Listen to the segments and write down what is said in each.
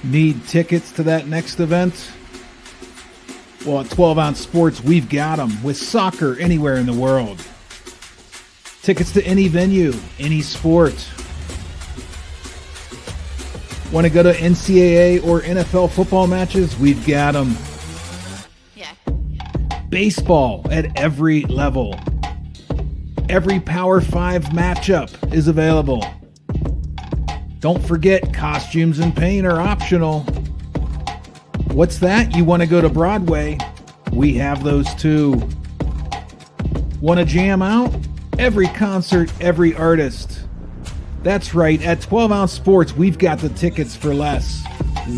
Need tickets to that next event? Well, at 12 Ounce Sports, we've got them with soccer anywhere in the world. Tickets to any venue, any sport. Want to go to NCAA or NFL football matches? We've got them. Yeah. Baseball at every level. Every Power 5 matchup is available. Don't forget, costumes and paint are optional. What's that? You want to go to Broadway? We have those too. Want to jam out? Every concert, every artist. That's right, at 12 Ounce Sports, we've got the tickets for less.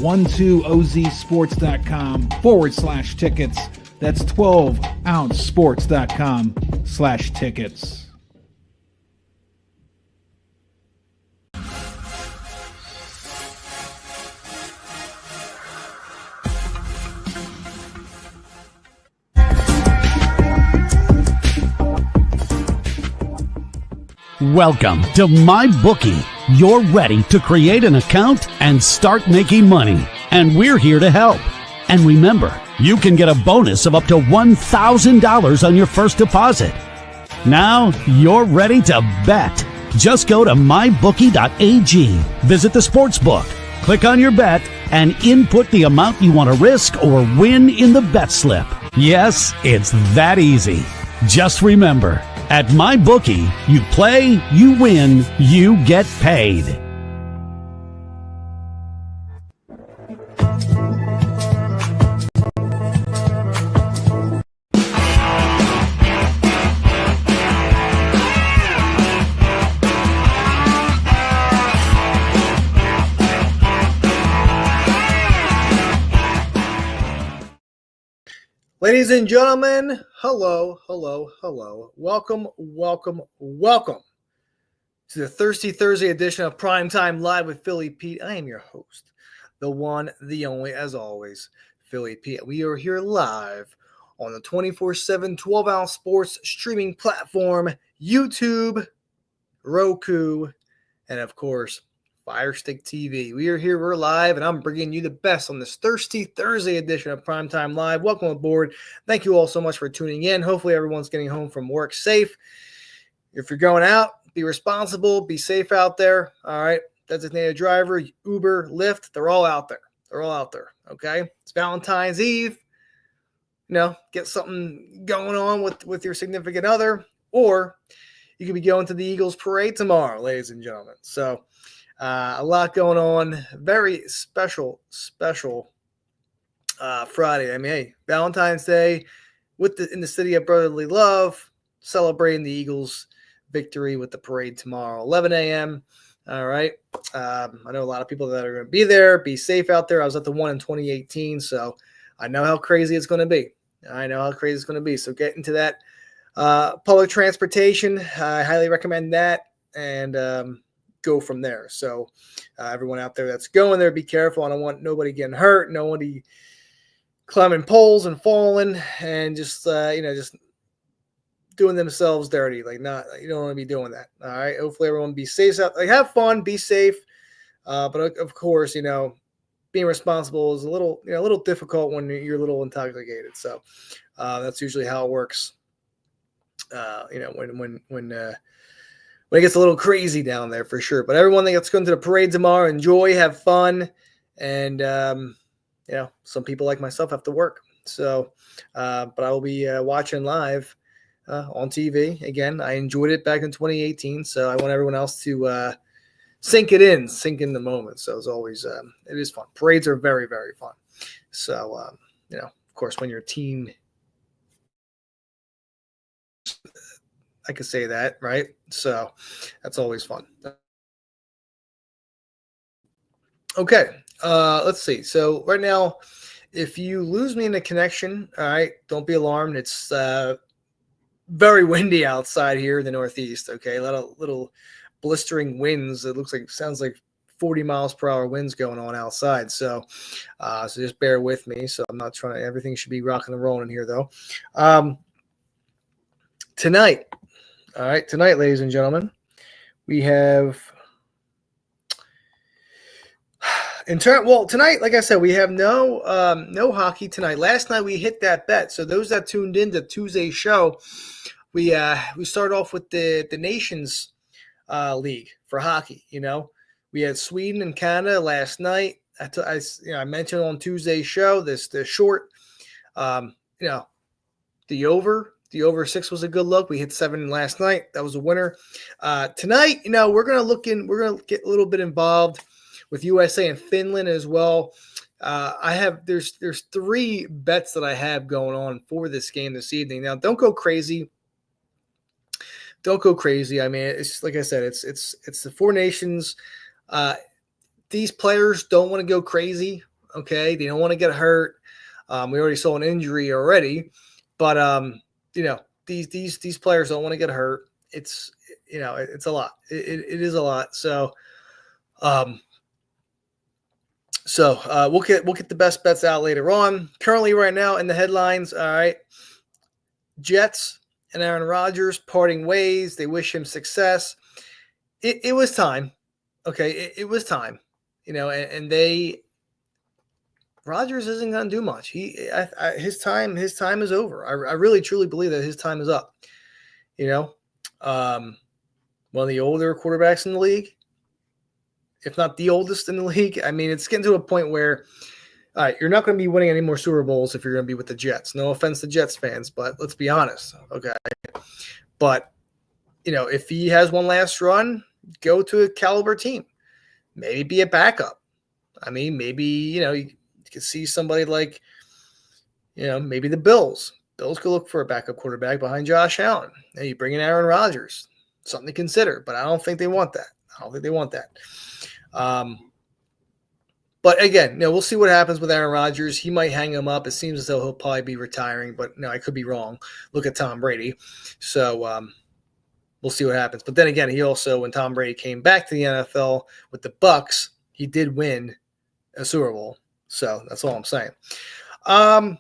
12ozsports.com/tickets. That's 12ouncesports.com/tickets. Welcome to MyBookie. You're ready to create an account and start making money. And we're here to help. And remember, you can get a bonus of up to $1,000 on your first deposit. Now you're ready to bet. Just go to mybookie.ag, visit the sportsbook, click on your bet, and input the amount you want to risk or win in the bet slip. Yes, it's that easy. Just remember, at MyBookie, you play, you win, you get paid. Ladies and gentlemen, hello, hello, hello. Welcome, welcome, welcome to the Thirsty Thursday edition of Primetime Live with Philly Pete. I am your host, the one, the only, as always, Philly Pete. We are here live on the 24/7 12 Ounce Sports streaming platform, YouTube, Roku, and of course, Fire Stick TV. We are here, we're live, and I'm bringing you the best on this Thirsty Thursday edition of Primetime Live. Welcome aboard. Thank you all so much for tuning in. Hopefully everyone's getting home from work safe. If you're going out, be responsible, be safe out there. All right. Designated driver, Uber, Lyft, they're all out there. They're all out there. Okay. It's Valentine's Eve. You know, get something going on with your significant other, or you could be going to the Eagles parade tomorrow, ladies and gentlemen. So, a lot going on. Very special Friday. I mean, hey, Valentine's Day in the city of brotherly love, celebrating the Eagles' victory with the parade tomorrow, 11 a.m. All right. I know a lot of people that are going to be there. Be safe out there. I was at the one in 2018, so I know how crazy it's going to be. So get into that public transportation. I highly recommend that, and go from there. So everyone out there that's going there, be careful. I don't want nobody getting hurt, nobody climbing poles and falling and just doing themselves dirty. Like, not, you don't want to be doing that. All right. Hopefully everyone be safe out. Like, have fun, be safe. But of course, being responsible is a little difficult when you're a little intoxicated. So that's usually how it works. When it gets a little crazy down there, for sure. But everyone that's going to the parade tomorrow, enjoy, have fun. And, some people like myself have to work. So, but I will be watching live on TV. Again, I enjoyed it back in 2018. So I want everyone else to sink in the moment. So as always, it is fun. Parades are very, very fun. So, of course, when your team, I could say that, right? So that's always fun. Okay, let's see. So right now, if you lose me in the connection, all right, don't be alarmed. It's very windy outside here in the Northeast. Okay, a lot of little blistering winds. Sounds like 40 miles per hour winds going on outside. So, so just bear with me. So I'm not trying to. Everything should be rocking and rolling here, though. Tonight, ladies and gentlemen, we have Well, tonight, like I said, we have no hockey tonight. Last night we hit that bet. So those that tuned in to Tuesday's show, we started off with the Nations League for hockey. We had Sweden and Canada last night. I mentioned on Tuesday's show the short, the over 6 was a good look. We hit 7 last night. That was a winner. Tonight, we're gonna get a little bit involved with USA and Finland as well. There's 3 bets that I have going on for this game this evening. Now, don't go crazy. I mean, it's like I said, it's the 4 nations. These players don't want to go crazy. Okay, they don't want to get hurt. We already saw an injury already, but these players don't want to get hurt. It's a lot. It is a lot. So. We'll get the best bets out later on. Currently, right now in the headlines, all right, Jets and Aaron Rodgers parting ways. They wish him success. It was time, okay. It was time, and Rodgers isn't going to do much. His time is over. I really truly believe that his time is up. One of the older quarterbacks in the league, if not the oldest in the league. I mean, it's getting to a point where, all right, you're not going to be winning any more Super Bowls if you're going to be with the Jets. No offense to Jets fans, but let's be honest, okay? But, if he has one last run, go to a caliber team. Maybe be a backup. I mean, maybe, you could see somebody like, maybe the Bills. Bills could look for a backup quarterback behind Josh Allen. And you bring in Aaron Rodgers. Something to consider, but I don't think they want that. But again, we'll see what happens with Aaron Rodgers. He might hang him up. It seems as though he'll probably be retiring, but no, I could be wrong. Look at Tom Brady. So we'll see what happens. But then again, he also, when Tom Brady came back to the NFL with the Bucks, he did win a Super Bowl. So that's all I'm saying. All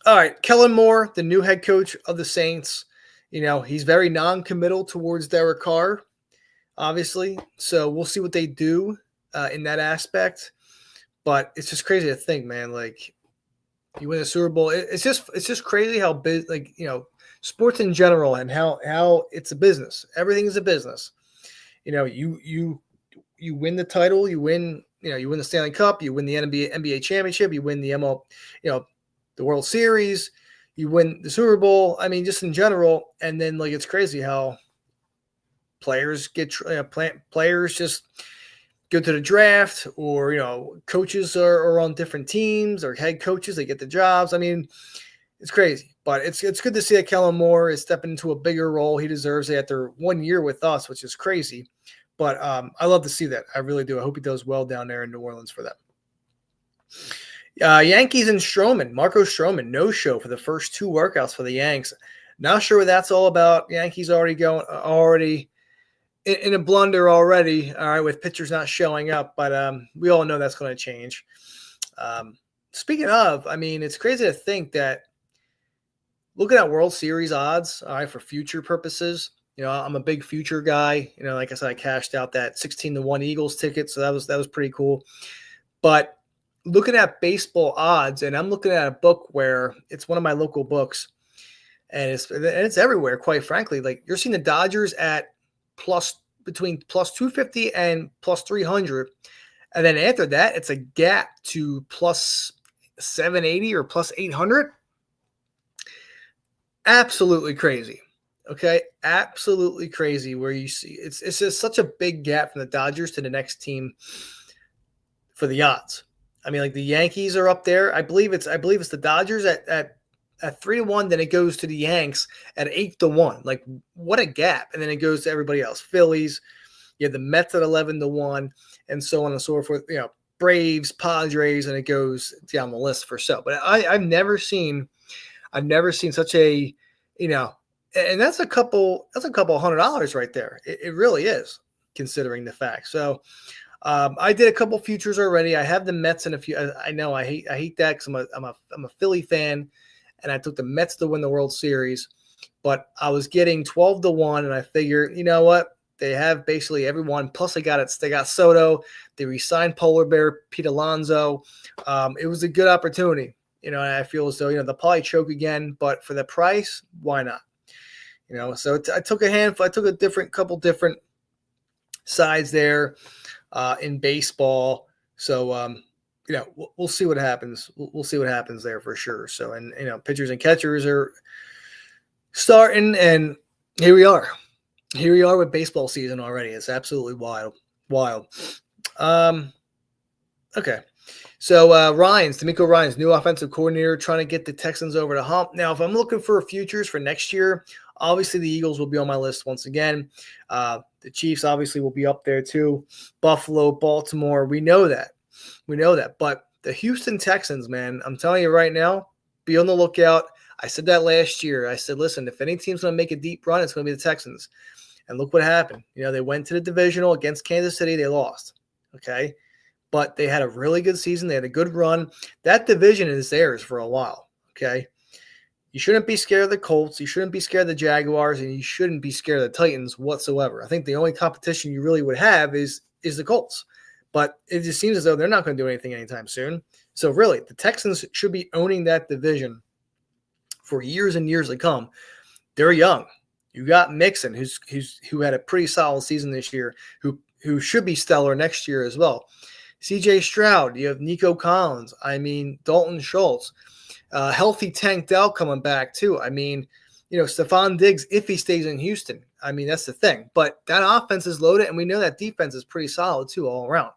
right, Kellen Moore, the new head coach of the Saints. He's very non-committal towards Derek Carr, obviously. So we'll see what they do in that aspect. But it's just crazy to think, man. Like, you win a Super Bowl. It's just crazy how big, sports in general and how it's a business. Everything is a business. You win the title. You win the Stanley Cup. You win the NBA championship. You win the the World Series. You win the Super Bowl. I mean, just in general. And then it's crazy how players players just go to the draft, or coaches are on different teams, or head coaches, they get the jobs. I mean, it's crazy, but it's good to see that Kellen Moore is stepping into a bigger role. He deserves it after 1 year with us, which is crazy. But I love to see that. I really do. I hope he does well down there in New Orleans for them. Yankees and Marco Stroman, no show for the first 2 workouts for the Yanks. Not sure what that's all about. Yankees already in a blunder already, all right, with pitchers not showing up, but we all know that's going to change. Speaking of, I mean, it's crazy to think that looking at World Series odds, all right, for future purposes, I'm a big future guy. Like I said, I cashed out that 16-1 Eagles ticket, so that was pretty cool. But looking at baseball odds, and I'm looking at a book where it's one of my local books, and it's everywhere, quite frankly. Like, you're seeing the Dodgers at between plus 250 and plus 300. And then after that, it's a gap to plus 780 or plus 800. Absolutely crazy. Okay. Absolutely crazy where you see it's just such a big gap from the Dodgers to the next team for the odds. I mean, like, the Yankees are up there. I believe it's the Dodgers at 3-1, then it goes to the Yanks at 8-1. Like, what a gap. And then it goes to everybody else. Phillies, you have the Mets at 11-1, and so on and so forth. Braves, Padres, and it goes down the list for so. But I've never seen such a, and that's a couple $100 right there. It really is, considering the fact. So I did a couple futures already. I have the Mets in a few. I know I hate that because I'm a Philly fan. And I took the Mets to win the World Series, but I was getting 12-1, and I figured, you know what? They have basically everyone. Plus, they got Soto. They re-signed Polar Bear, Pete Alonso. It was a good opportunity, and I feel as though they'll probably choke again, but for the price, why not? So I took a handful. I took a couple different sides there in baseball. So we'll see what happens. We'll see what happens there for sure. So and pitchers and catchers are starting, and here we are. Here we are with baseball season already. It's absolutely wild. Okay. So D'Amico Ryans, new offensive coordinator, trying to get the Texans over the hump. Now, if I'm looking for futures for next year, obviously the Eagles will be on my list once again. The Chiefs obviously will be up there too. Buffalo, Baltimore, we know that. But the Houston Texans, man, I'm telling you right now, be on the lookout. I said that last year. I said, listen, if any team's going to make a deep run, it's going to be the Texans. And look what happened. They went to the divisional against Kansas City. They lost. Okay. But they had a really good season. They had a good run. That division is theirs for a while. Okay. You shouldn't be scared of the Colts. You shouldn't be scared of the Jaguars. And you shouldn't be scared of the Titans whatsoever. I think the only competition you really would have is the Colts. But it just seems as though they're not going to do anything anytime soon. So really, the Texans should be owning that division for years and years to come. They're young. You got Mixon, who had a pretty solid season this year, who should be stellar next year as well. C.J. Stroud, you have Nico Collins. Dalton Schultz, healthy Tank Dell coming back too. Stephon Diggs, if he stays in Houston. That's the thing. But that offense is loaded, and we know that defense is pretty solid too all around.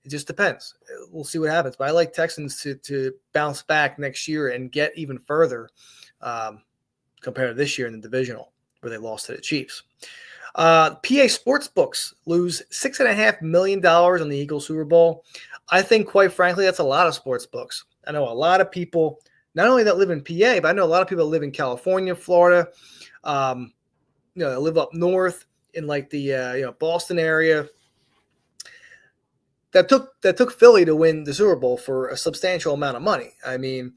It just depends. We'll see what happens. But I like Texans to bounce back next year and get even further compared to this year in the divisional where they lost to the Chiefs. PA Sportsbooks lose $6.5 million on the Eagles Super Bowl. I think, quite frankly, that's a lot of sports books. I know a lot of people, not only that live in PA, but I know a lot of people that live in California, Florida, that live up north in like the Boston area. That took Philly to win the Super Bowl for a substantial amount of money. I know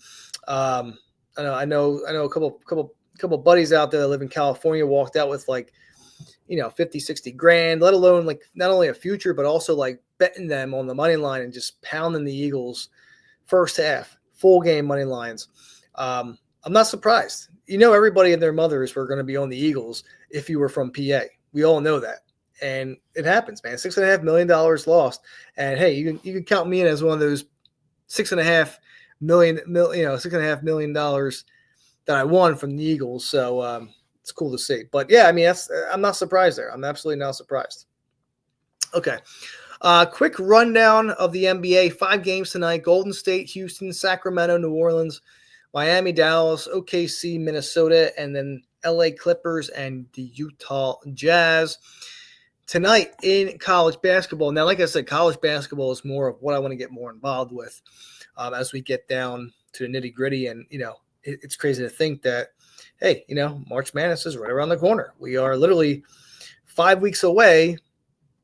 a couple buddies out there that live in California walked out with 50, 60 grand, let alone not only a future, but also betting them on the money line and just pounding the Eagles first half, full game money lines. I'm not surprised. Everybody and their mothers were going to be on the Eagles if you were from PA. We all know that. And it happens, man. $6.5 million lost. And hey, you can count me in as one of those $6.5 million that I won from the Eagles. So it's cool to see. But yeah, I'm not surprised there. I'm absolutely not surprised. Okay. Quick rundown of the NBA. 5 games tonight: Golden State, Houston, Sacramento, New Orleans, Miami, Dallas, OKC, Minnesota, and then LA Clippers and the Utah Jazz. Tonight in college basketball. Now, like I said, college basketball is more of what I want to get more involved with as we get down to the nitty gritty. And, it's crazy to think that, hey, March Madness is right around the corner. We are literally 5 weeks away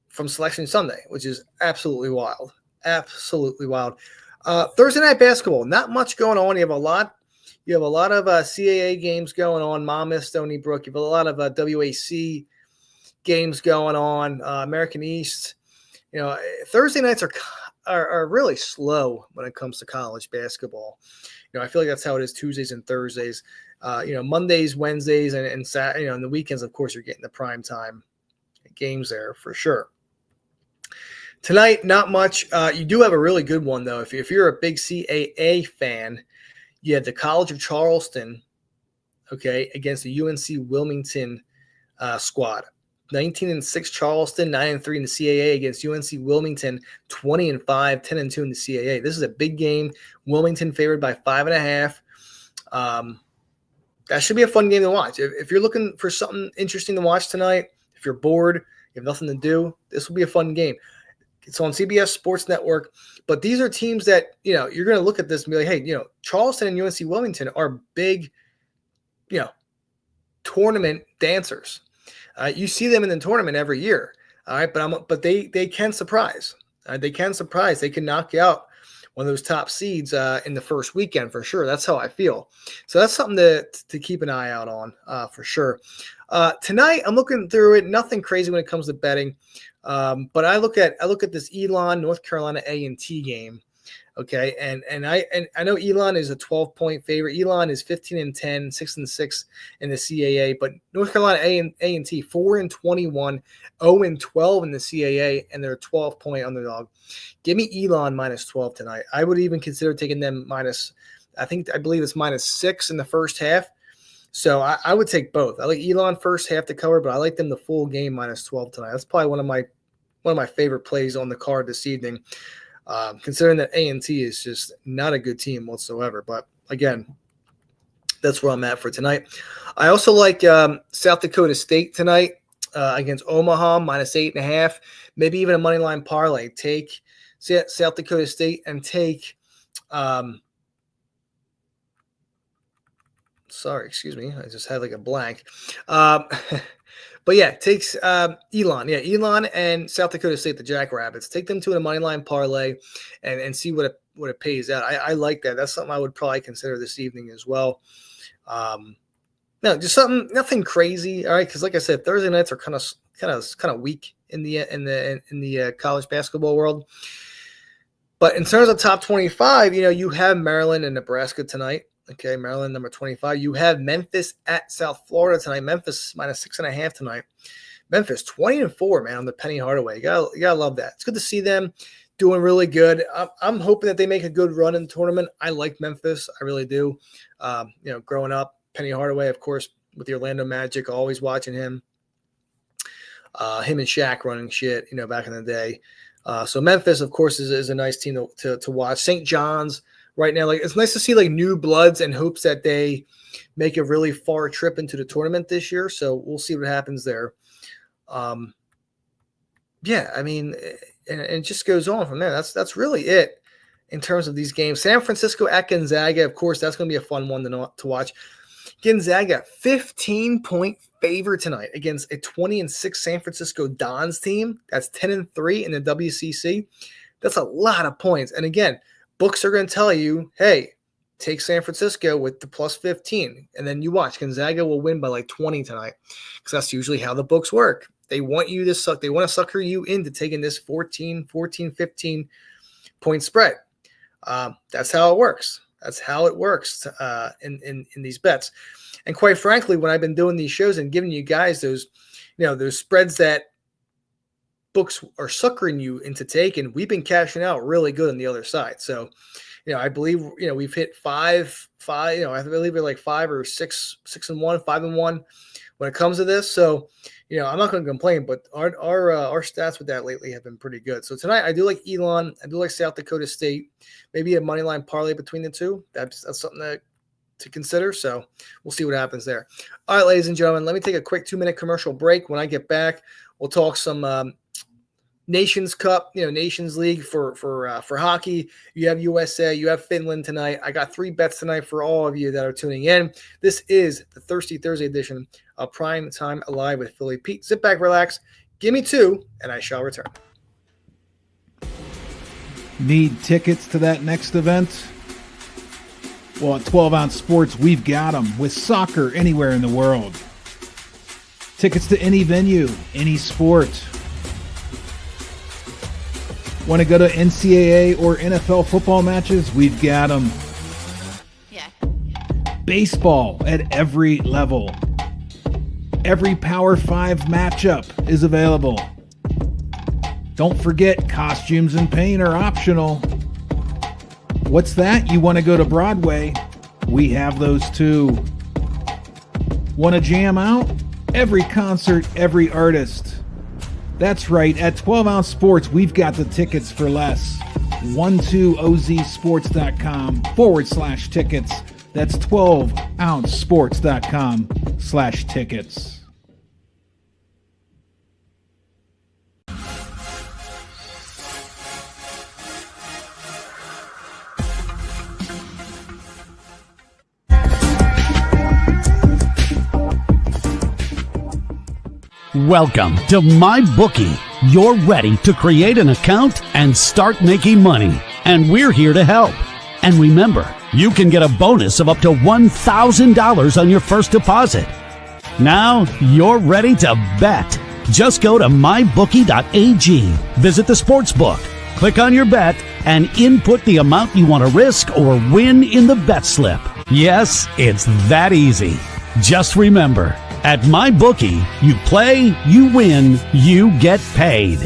from Selection Sunday, which is absolutely wild. Absolutely wild. Thursday night basketball, not much going on. You have a lot of CAA games going on, Monmouth, Stony Brook. You have a lot of WAC games going on, American East. Thursday nights are really slow when it comes to college basketball. I feel like that's how it is Tuesdays and Thursdays. Mondays, Wednesdays, and Saturday, and the weekends, of course, you're getting the primetime games there for sure. Tonight, not much. You do have a really good one, though. If you're a big CAA fan, you had the College of Charleston, okay, against the UNC Wilmington squad. 19-6 Charleston, 9-3 in the CAA against UNC Wilmington, 20-5, 10-2 in the CAA. This is a big game. Wilmington favored by 5.5. That should be a fun game to watch. If you're looking for something interesting to watch tonight, if you're bored, you have nothing to do, this will be a fun game. It's on CBS Sports Network. But these are teams that, you're going to look at this and be like, hey, Charleston and UNC Wilmington are big, tournament dancers. You see them in the tournament every year. All right. But they can surprise. They can surprise. They can knock you out one of those top seeds in the first weekend for sure. That's how I feel. So that's something to keep an eye out on for sure. Tonight, I'm looking through it. Nothing crazy when it comes to betting, but I look at this Elon North Carolina A&T game. Okay, and I know Elon is a 12-point favorite. Elon is 15-10, 6-6 in the CAA, but North Carolina A&T 4-21, 0-12 in the CAA, and they're a 12-point underdog. Give me Elon minus 12 tonight. I would even consider taking them minus. I believe it's minus 6 in the first half. So I would take both. I like Elon first half to cover, but I like them the full game minus 12 tonight. That's probably one of my favorite plays on the card this evening. Considering that A&T is just not a good team whatsoever. But again, that's where I'm at for tonight. I also like South Dakota State tonight against Omaha, minus 8.5. Maybe even a money line parlay. Take South Dakota State and take sorry, excuse me. I just had like a blank. But yeah, takes Elon. Yeah, Elon and South Dakota State, the Jackrabbits. Take them to a money line parlay and see what it pays out. I like that. That's something I would probably consider this evening as well. No, just nothing crazy. All right, because like I said, Thursday nights are kind of weak in the college basketball world. But in terms of top 25, you have Maryland and Nebraska tonight. Okay, Maryland, number 25. You have Memphis at South Florida tonight. Memphis minus 6.5 tonight. Memphis 20-4, man, on the Penny Hardaway. You gotta love that. It's good to see them doing really good. I'm hoping that they make a good run in the tournament. I like Memphis, I really do. Growing up, Penny Hardaway, of course, with the Orlando Magic, always watching him. Him and Shaq running shit, back in the day. So Memphis, of course, is a nice team to watch. St. John's. Right now, it's nice to see new bloods and hopes that they make a really far trip into the tournament this year. So we'll see what happens there. Yeah, I mean, and it just goes on from there. That's really it in terms of these games. San Francisco at Gonzaga, of course, that's going to be a fun one to watch. Gonzaga, 15-point favorite tonight against a 20-6 San Francisco Dons team. That's 10-3 in the WCC. That's a lot of points. And again, books are going to tell you, hey, take San Francisco with the plus 15. And then you watch. Gonzaga will win by 20 tonight because that's usually how the books work. They want you to suck. They want to sucker you into taking this 14, 15 point spread. That's how it works. That's how it works in these bets. And quite frankly, when I've been doing these shows and giving you guys those spreads that books are suckering you into taking, we've been cashing out really good on the other side. So, I believe, we've hit five, I believe we're like 5 or 6, 6-1, 5-1 when it comes to this. So, I'm not going to complain, but our stats with that lately have been pretty good. So tonight I do like Elon. I do like South Dakota State, maybe a money line parlay between the two. That's something to consider. So we'll see what happens there. All right, ladies and gentlemen, let me take a quick 2-minute commercial break. When I get back, we'll talk some, Nations Cup, Nations League for hockey. You have USA, you have Finland tonight. I got 3 bets tonight for all of you that are tuning in. This is the Thirsty Thursday edition of Prime Time Live with Philly Pete. Sit back, relax, give me 2, and I shall return. Need tickets to that next event? Well, at 12 Ounce Sports, we've got them with soccer anywhere in the world. Tickets to any venue, any sport. Want to go to NCAA or NFL football matches? We've got them. Yeah. Baseball at every level. Every Power 5 matchup is available. Don't forget, costumes and paint are optional. What's that? You want to go to Broadway? We have those too. Want to jam out? Every concert, every artist. That's right. At 12 Ounce Sports, we've got the tickets for less. 12ozsports.com/tickets. That's 12ouncesports.com/tickets. Welcome to MyBookie. You're ready to create an account and start making money. and we're here to help. And remember, you can get a bonus of up to $1,000 on your first deposit. Now you're ready to bet. Just go to mybookie.ag, visit the sportsbook, click on your bet, and input the amount you want to risk or win in the bet slip. Yes, it's that easy. Just remember, at MyBookie, you play, you win, you get paid.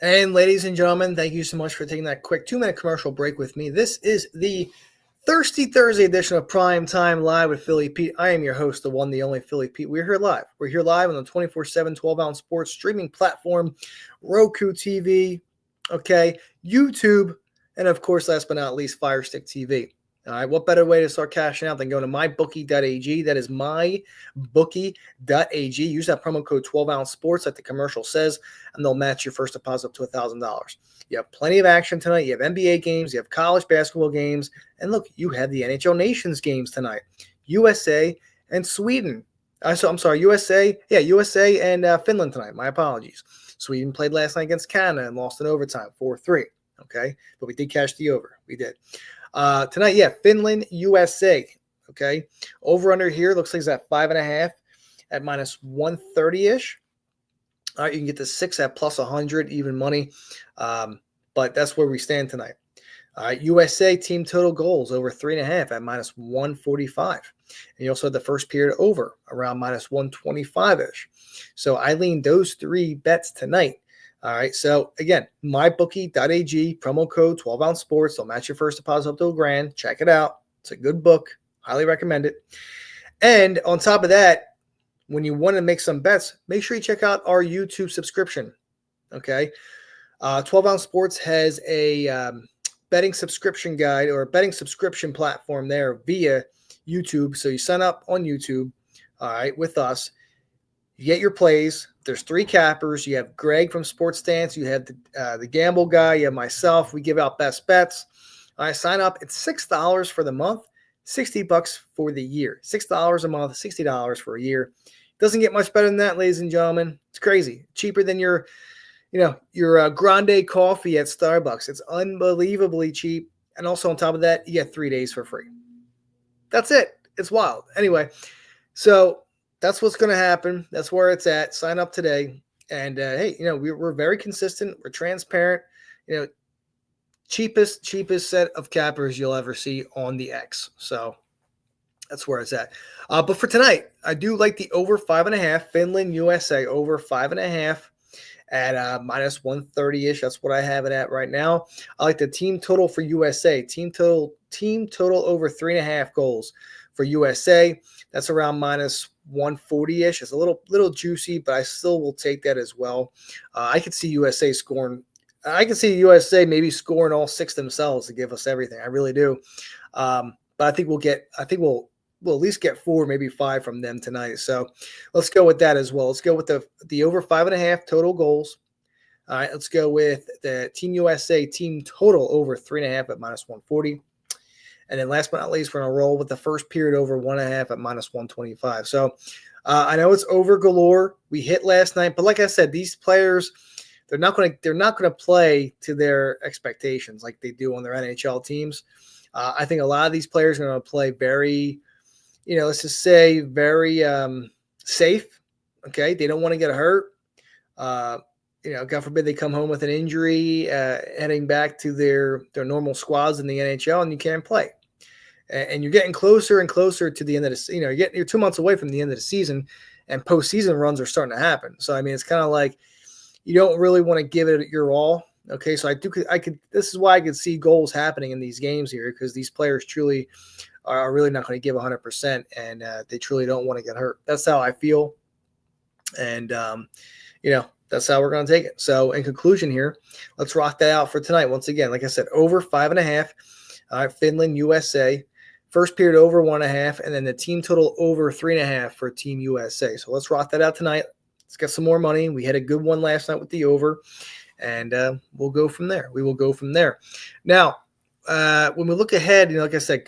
And ladies and gentlemen, thank you so much for taking that quick 2-minute commercial break with me. This is the Thirsty Thursday edition of Prime Time Live with Philly Pete. I am your host, the one, the only Philly Pete. We're here live. We're here live on the 24/7 12-ounce sports streaming platform, Roku TV, YouTube, and of course, last but not least, Fire Stick TV. All right, what better way to start cashing out than going to mybookie.ag? That is mybookie.ag. Use that promo code 12-ounce sports like the commercial says, and they'll match your first deposit up to $1,000. You have plenty of action tonight. You have NBA games. You have college basketball games. And look, you have the NHL Nations games tonight. USA and Sweden. USA and Finland tonight. My apologies. Sweden played last night against Canada and lost in overtime, 4-3. Okay, but we did cash the over. We did. Tonight, Finland, USA. Okay, over under here looks like it's at 5.5 at minus 130-ish. All right, you can get the 6 at plus 100, even money. But that's where we stand tonight. All right, USA team total goals over 3.5 at minus 145. And you also had the first period over around minus 125-ish. So I lean those 3 bets tonight. All right, so again, mybookie.ag, promo code 12-ounce sports. They'll match your first deposit up to $1,000. Check it out. It's a good book. Highly recommend it. And on top of that, when you want to make some bets, make sure you check out our YouTube subscription. Okay, 12-ounce sports has a betting subscription guide or a betting subscription platform there via YouTube. So you sign up on YouTube, all right, with us. You get your plays. There's 3 cappers. You have Greg from Sports Stance. You have the Gamble guy. You have myself. We give out best bets. All right, sign up. It's $6 for the month, $60 for the year. $6 a month, $60 for a year. Doesn't get much better than that, ladies and gentlemen. It's crazy. Cheaper than your grande coffee at Starbucks. It's unbelievably cheap. And also on top of that, you get 3 days for free. That's it. It's wild. Anyway, so that's what's going to happen. That's where it's at. Sign up today. And, hey, we're very consistent. We're transparent. Cheapest set of cappers you'll ever see on the X. So that's where it's at. But for tonight, I do like the over 5.5. Finland, USA, over 5.5 at minus 130-ish. That's what I have it at right now. I like the team total for USA. Team total over 3.5 goals for USA. That's around minus 140-ish. It's a little juicy, but I still will take that as well. I could see USA scoring. I can see USA maybe scoring all 6 themselves to give us everything. I really do. But I think we'll at least get 4, maybe 5 from them tonight. So let's go with that as well. Let's go with the over 5.5 total goals. All right, let's go with the Team USA team total over 3.5 at minus 140. And then last but not least, we're going to roll with the first period over 1.5 at minus 125. So I know it's over galore. We hit last night, but like I said, these players, they're not going to play to their expectations like they do on their NHL teams. I think a lot of these players are going to play very, let's just say very safe. Okay, they don't want to get hurt. God forbid they come home with an injury, heading back to their normal squads in the NHL, and you can't play. And you're getting closer and closer to the end of the, you're 2 months away from the end of the season, and postseason runs are starting to happen. So I mean, it's kind of like you don't really want to give it your all. Okay, so this is why I could see goals happening in these games here, because these players truly are really not going to give 100%, and they truly don't want to get hurt. That's how I feel, and that's how we're going to take it. So in conclusion here, let's rock that out for tonight. Once again, like I said, over 5.5. All right, Finland, USA. First period over 1.5, and then the team total over 3.5 for Team USA. So let's rock that out tonight. Let's get some more money. We had a good one last night with the over, and we'll go from there. We will go from there. Now, when we look ahead, like I said,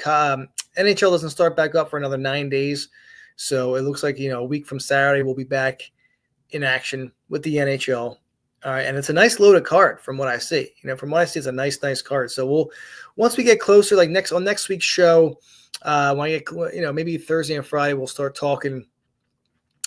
NHL doesn't start back up for another 9 days. So it looks like, a week from Saturday, we'll be back in action with the NHL. All right. And it's a nice loaded card from what I see. From what I see, it's a nice card. So once we get closer, like on next week's show, when I get, maybe Thursday and Friday, we'll start talking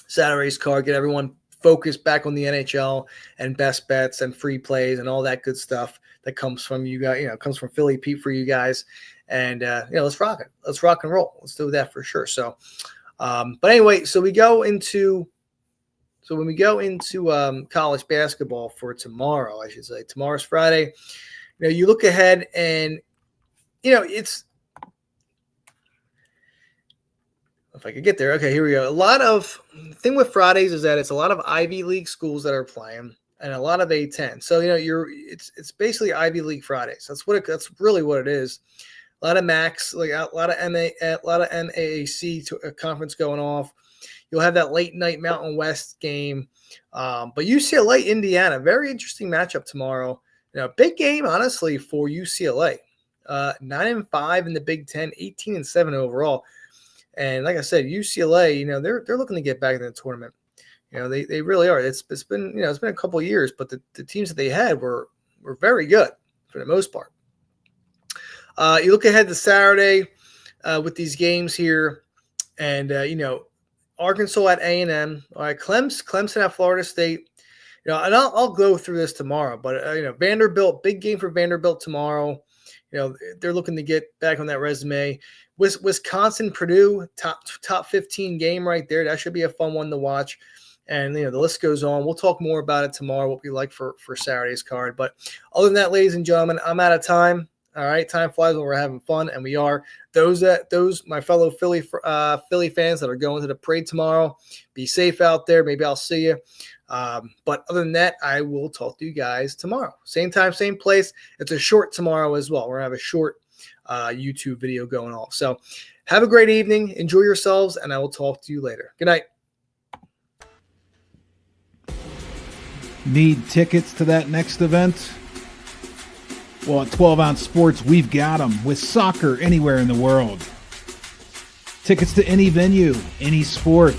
Saturday's card, get everyone focused back on the NHL and best bets and free plays and all that good stuff that comes from you guys, comes from Philly Pete for you guys. And, let's rock it. Let's rock and roll. Let's do that for sure. So, but anyway, so when we go into college basketball for tomorrow, I should say, tomorrow's Friday, you look ahead and, it's, if I could get there. Okay, here we go. The thing with Fridays is that it's a lot of Ivy League schools that are playing and a lot of A10. So, it's basically Ivy League Fridays. That's really what it is. A lot of MACs, like a lot of MAAC conference going off. You'll have that late night Mountain West game. But UCLA, Indiana, very interesting matchup tomorrow. Big game, honestly, for UCLA. 9-5 in the Big Ten, 18-7 overall. And like I said, UCLA, they're looking to get back in the tournament. They really are. It's been a couple of years, but the teams that they had were very good for the most part. You look ahead to Saturday with these games here, and Arkansas at A&M. All right, Clemson at Florida State. And I'll go through this tomorrow, but Vanderbilt, big game for Vanderbilt tomorrow. They're looking to get back on that resume. Wisconsin, Purdue, top 15 game right there. That should be a fun one to watch. And, the list goes on. We'll talk more about it tomorrow, what we like for Saturday's card. But other than that, ladies and gentlemen, I'm out of time. All right, time flies when we're having fun, and we are. Those my fellow Philly fans that are going to the parade tomorrow, be safe out there. Maybe I'll see you. But other than that, I will talk to you guys tomorrow. Same time, same place. It's a short tomorrow as well. We're going to have a short YouTube video going off. So have a great evening. Enjoy yourselves, and I will talk to you later. Good night. Need tickets to that next event? Well, at 12 Ounce Sports, we've got them with soccer anywhere in the world. Tickets to any venue, any sport.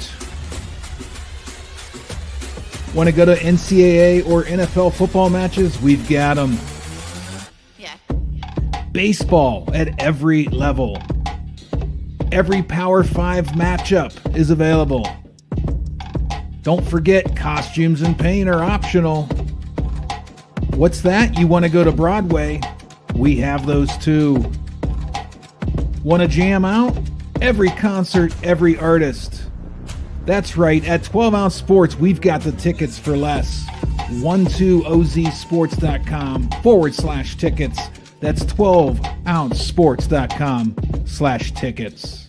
Want to go to NCAA or NFL football matches? We've got them. Yeah. Baseball at every level. Every Power 5 matchup is available. Don't forget, costumes and paint are optional. What's that? You want to go to Broadway? We have those too. Want to jam out? Every concert, every artist. That's right. At 12 Ounce Sports, we've got the tickets for less. 12ozsports.com/tickets. That's 12ouncesports.com/tickets.